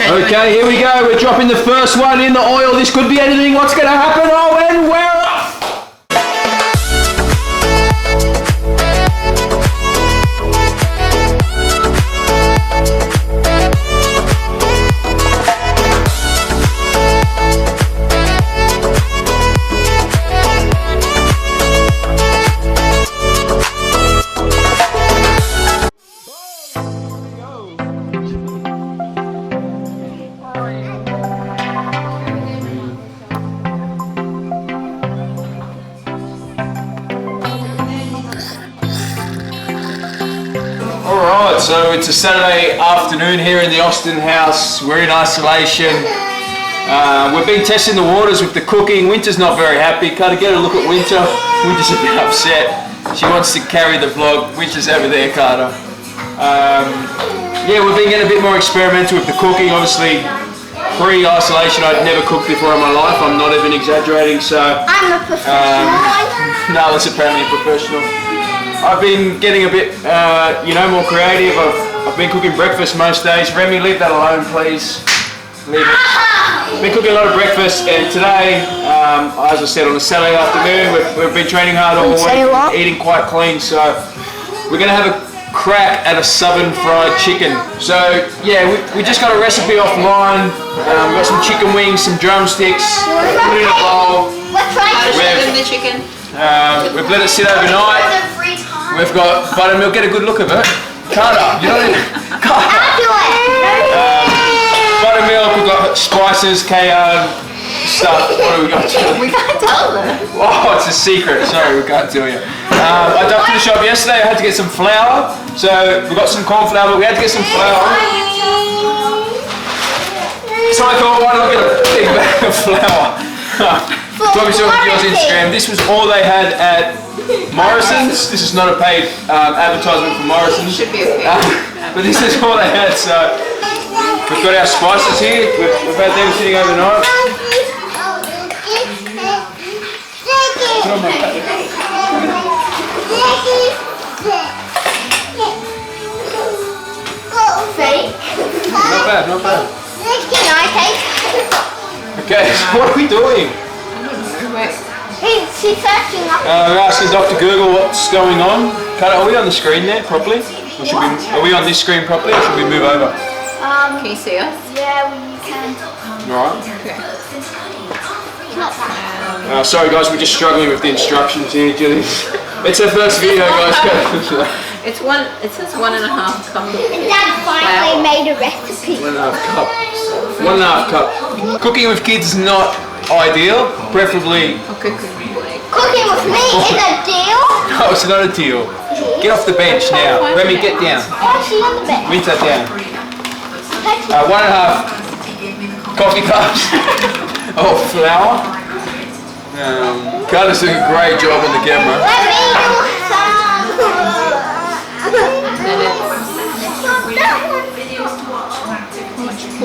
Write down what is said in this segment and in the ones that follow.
January. Okay, here we go. We're dropping the first one in the oil. This could be anything. What's going to happen? Oh, and we're off! Alright, so it's a Saturday afternoon here in the Austin house. We're in isolation. We've been testing the waters with the cooking. Winter's not very happy. Can't get a look at Winter. Winter's a bit upset. She wants to carry the vlog. Winter's over there, Carter. Yeah, we've been getting a bit more experimental with the cooking. Obviously, pre-isolation, I'd never cooked before in my life. I'm not even exaggerating, so... I'm a professional. No, that's apparently a professional. I've been getting a bit, more creative. I've been cooking breakfast most days. Remy, leave that alone, please. Leave it. I've been cooking a lot of breakfast, and today, as I said, on a Saturday afternoon, we've been training hard all week, eating quite clean, so we're going to have a crack at a southern fried chicken. So, yeah, we just got a recipe offline. We've got some chicken wings, some drumsticks, put it in a bowl. What How to fried shorten the chicken? We've let it sit overnight. We've got buttermilk. Get a good look of it. Carter, you don't even... I'll do it. Buttermilk, we've got spices, KO, stuff. What do we got? We can't tell them. Oh, it's a secret. Sorry, we can't tell you. I ducked to the shop yesterday. I had to get some flour. So we got some corn flour, but we had to get some flour. So I thought, why not get a big bag of flour? Probably saw videos on Instagram. This was all they had at Morrison's. This is not a paid advertisement for Morrison's. Should be okay. But this is all they had. So we've got our spices here. We've had them sitting overnight. Put on my packet. Not bad, not bad. Okay, so what are we doing? She's searching up. We're asking Dr. Google what's going on. Are we on the screen there properly? Or should are we on this screen properly, or should we move over? Can you see us? Yeah, we can. Alright. Okay. Not bad. Sorry guys, we're just struggling with the instructions here, Jilly. It's our first video, guys. It says 1.5 cup. Dad finally made a recipe. 1.5 cup. 1.5 cup. Cooking with kids is not ideal. Preferably. Okay. Cooking with me is a deal. No, it's not a deal. Get off the bench now. Remy, get down. Oh, she's on the bed. Winter down. 1.5 coffee cups of flour. Carter's doing a great job on the camera. Let me do some.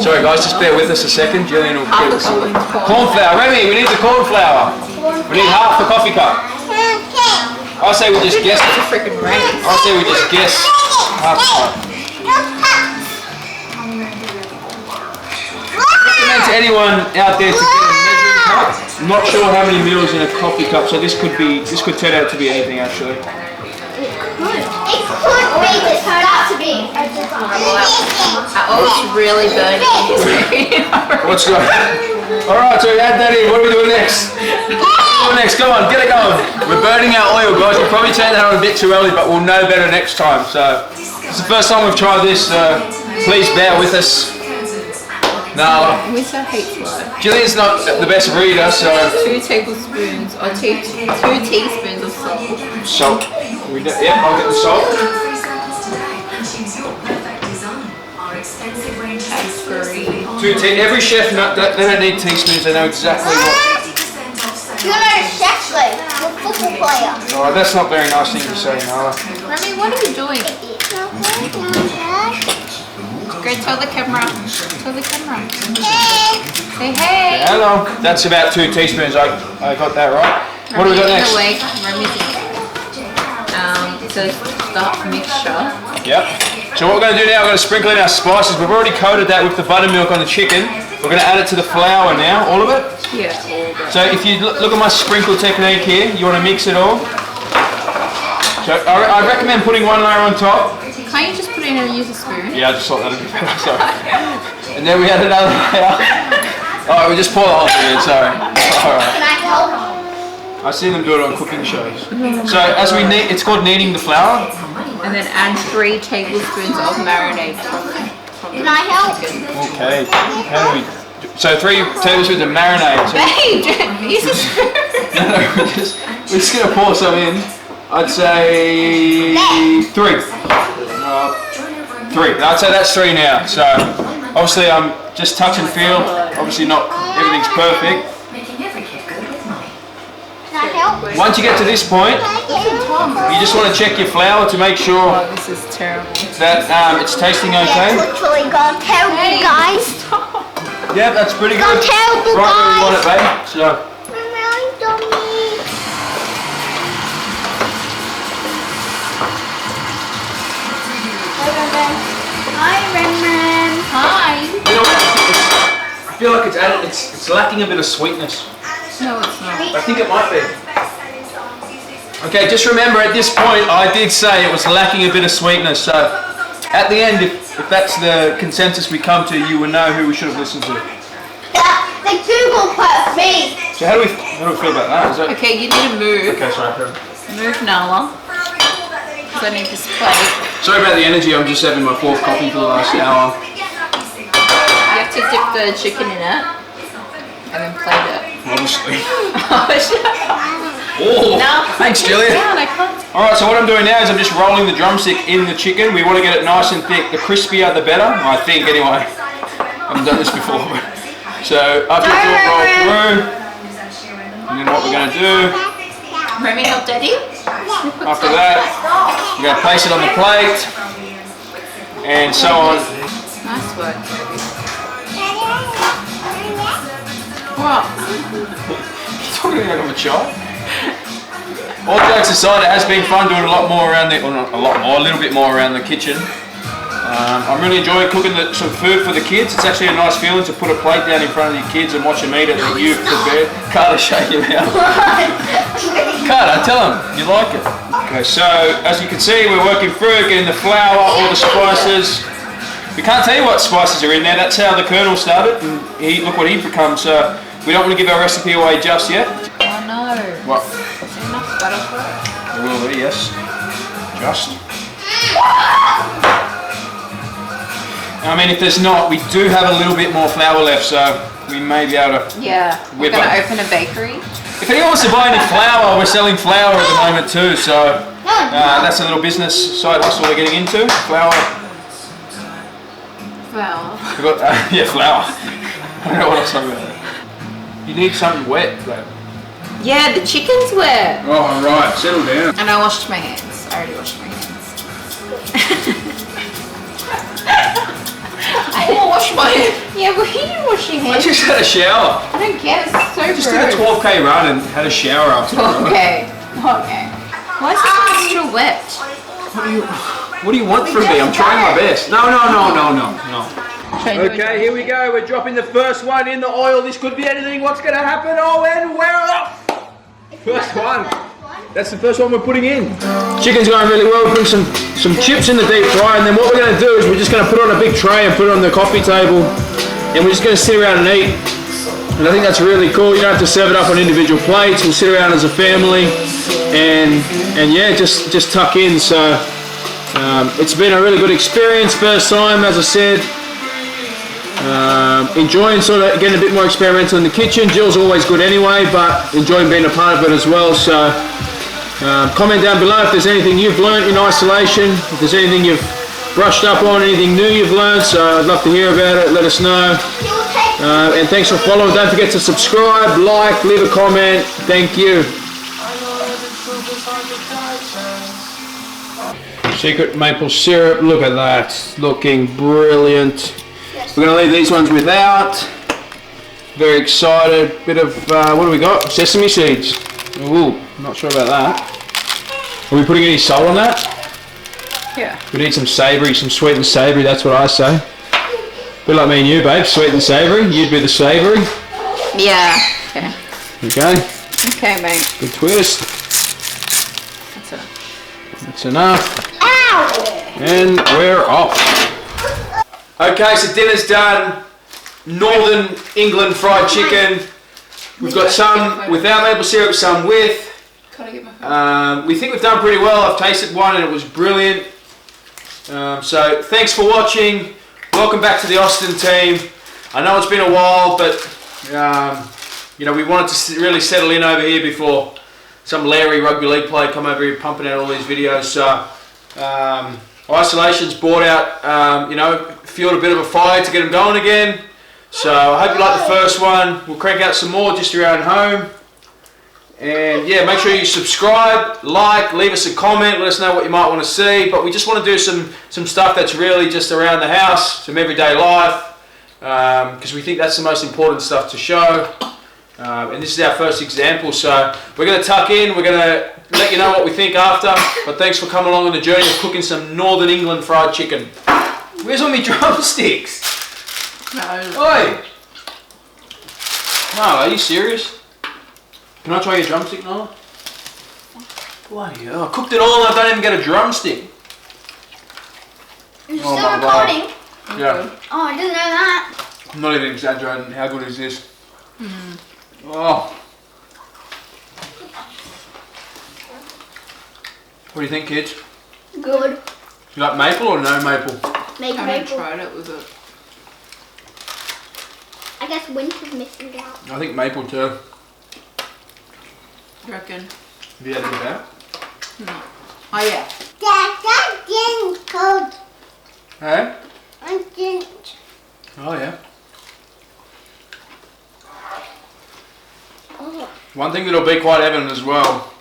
Sorry guys, just bear with us a second. Jillian will Half get a us cup sorted. of corn. Corn flour. Remy, we need the corn flour. We need half the coffee cup. I say we just guess. It's a freaking race. I say we just guess half the cup. Recommend to anyone out there to get a measuring cup. I'm not sure how many mils in a coffee cup, so this could turn out to be anything actually. It could be, it turned out to be. Oh, it's really burning. What's going on? Alright, so we add that in. What are we doing next? Come on, get it going. We're burning our oil, guys. We'll probably turn that on a bit too early, but we'll know better next time. So, it's the first time we've tried this. Please bear with us. No. Winter hates work. Jillian's not the best reader, so... 2 tablespoons or 2 teaspoons of salt. Salt. Yep, I'll get the salt. Every chef, they don't need teaspoons, they know exactly what... You're not a chef, though. You're a football player. Alright, that's not very nice thing to say, Nala. Remy, what are you doing? Go tell the camera. Tell the camera. Say hey. Hello. That's about 2 teaspoons. I got that right. What do we got next? Remy's so start mixture. Yep. So what we're going to do now, we're going to sprinkle in our spices. We've already coated that with the buttermilk on the chicken. We're going to add it to the flour now, all of it. Yeah, all of it. So if you look at my sprinkle technique here, you want to mix it all. So I recommend putting one layer on top. Can't you just put it in and use a spoon? Yeah, I just thought that'd be better, sorry. And then we add another layer. Alright, we just pour the whole thing in, sorry. Alright. Can I help? I see them do it on cooking shows. So as we knead, it's called kneading the flour. And then add 3 tablespoons of marinade from Can I help? chicken. Okay. How do we? So 3 tablespoons of marinade. So Babe, use a spoon. no, we're just gonna pour some in. I'd say 3. 3. I'd say that's 3 now. So obviously I'm just touch and feel. Obviously not everything's perfect. Can I help? Once you get to this point, you just want to check your flour to make sure Oh, this is terrible. that it's tasting That's okay. literally gone terrible, Hey. guys. Yeah, that's pretty Gone good. terrible, Right where we want it, guys. babe. So I'm really dummy. Hi, Renman. Hi. you know what? I feel like it's lacking a bit of sweetness. No, it's not. I think it might be. Okay, just remember at this point I did say it was lacking a bit of sweetness. So at the end, if that's the consensus we come to, you will know who we should have listened to. The Google put me. So how do we feel about that? Is that Okay, you need to move. okay? Sorry. Move Nala. Because I need this plate. Sorry about the energy. I'm just having my 4th coffee for the last hour. You have to dip the chicken in it. And then plate it. Obviously. Oh, Oh, no. thanks, Julia. Yeah, I can't. Alright, so what I'm doing now is I'm just rolling the drumstick in the chicken. We want to get it nice and thick. The crispier, the better. I think, anyway. I haven't done this before. So, after it's all rolled through, and then what we're going to do, Remy, help Daddy. after that, we're going to place it on the plate, and so on. Nice work. What? Talking like I'm a child. All jokes aside, it has been fun doing a lot more around the, well, not a lot more, a little bit more around the kitchen. I'm really enjoying cooking some food for the kids. It's actually a nice feeling to put a plate down in front of your kids and watch them eat it that you've prepared. Carter, shake your mouth. Carter, tell them you like it. Okay, so as you can see, we're working through getting the flour, all the spices. We can't tell you what spices are in there. That's how the Colonel started, and look what he's become. So we don't want to give our recipe away just yet. Oh no. What? Is there enough butter for it? There will be, yes. Just. I mean, if there's not, we do have a little bit more flour left, so we may be able to. Yeah. We're Whip going to up. open a bakery. If anyone wants to buy any flour, we're selling flour at the moment too, so that's a little business side hustle we're getting into. Flour. Wow. We've got, yeah, flour. I don't know what else I'm about. You need something wet, though. Yeah, the chicken's wet. Oh, right, settle down. And I washed my hands. I already washed my hands. I didn't wash my hands. Yeah, well, you didn't wash your I hands. just had a shower. I don't get it. It's so Just did a gross. 12k run and had a shower after. Okay. Okay. Why is this one still wet? What do you want from me? I'm trying my best. No. Should I do it? Okay, here we go. We're dropping the first one in the oil. This could be anything. What's going to happen? Oh, and where up? First one. That's the first one we're putting in. Chicken's going really well. We're putting some chips in the deep fry, and then what we're going to do is we're just going to put it on a big tray and put it on the coffee table, and we're just going to sit around and eat. And I think that's really cool. You don't have to serve it up on individual plates. We'll sit around as a family, and yeah, just tuck in. So it's been a really good experience. First time, as I said. Enjoying sort of getting a bit more experimental in the kitchen. Jill's always good anyway, but enjoying being a part of it as well. So comment down below if there's anything you've learnt in isolation, if there's anything you've brushed up on, anything new you've learnt. So I'd love to hear about it. Let us know. And thanks for following. Don't forget to subscribe, like, leave a comment. Thank you. Secret maple syrup. Look at that. Looking brilliant. We're going to leave these ones without. Very excited. Bit of, what do we got? Sesame seeds. Ooh, not sure about that. Are we putting any salt on that? Yeah. We need some savoury, some sweet and savoury, that's what I say. Bit like me and you, babe, sweet and savoury. You'd be the savoury. Yeah. Okay. Okay, Okay, mate. good twist. That's enough. That's enough. Ow! And we're off. Okay, so dinner's done. Northern England fried chicken. We've got some without maple syrup, some with. Gotta get my phone. We think we've done pretty well. I've tasted one and it was brilliant. So thanks for watching. Welcome back to the Austin team. I know it's been a while, but you know, we wanted to really settle in over here before some Larry rugby league player come over here pumping out all these videos. So Isolation's brought out, you know, fueled a bit of a fire to get them going again. So I hope you like the first one. We'll crank out some more just around home. And yeah, make sure you subscribe, like, leave us a comment, let us know what you might want to see. But we just want to do some stuff that's really just around the house, some everyday life, because we think that's the most important stuff to show. And this is our first example, so we're going to tuck in, we're going to let you know what we think after. But thanks for coming along on the journey of cooking some Northern England fried chicken. Where's all my drumsticks? No. Oi! No, are you serious? Can I try your drumstick, Nola? Bloody hell, I cooked it all and I don't even get a drumstick. You're Oh, still my God. recording? Yeah, Oh, I didn't know that. I'm not even exaggerating. How good is this? Oh. What do you think, kids? Good. You like maple or no maple? Make I haven't maple. tried it with it. I guess winter's missing out. I think maple too. You reckon? Have you had it about? No. Oh yeah. Dad, getting cold. Hey? I'm getting... Oh yeah. Oh. One thing that'll be quite evident as well,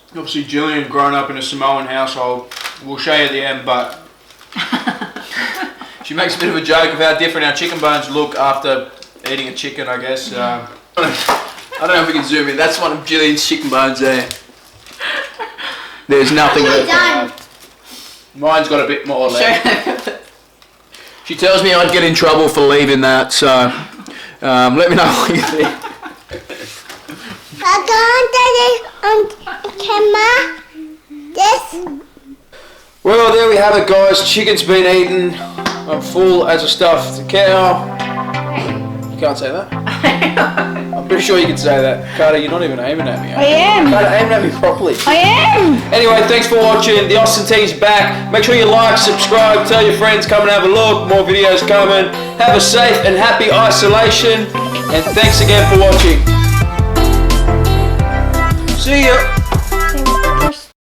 obviously Gillian growing up in a Samoan household, we'll show you at the end, but she makes a bit of a joke of how different our chicken bones look after eating a chicken, I guess. I don't know if we can zoom in, that's one of Gillian's chicken bones there. There's nothing Well left. done. Mine's got a bit more left. Sure. She tells me I'd get in trouble for leaving that, so let me know what you think. I got it on camera. This. Well, there we have it, guys. Chicken's been eaten. I'm full as a stuffed cow. You can't say that. I'm pretty sure you can say that. Carter, you're not even aiming at me. I am. Carter, aiming at me properly. I am. Anyway, thanks for watching. The Austin team's back. Make sure you like, subscribe, tell your friends, come and have a look. More videos coming. Have a safe and happy isolation. And thanks again for watching. See ya.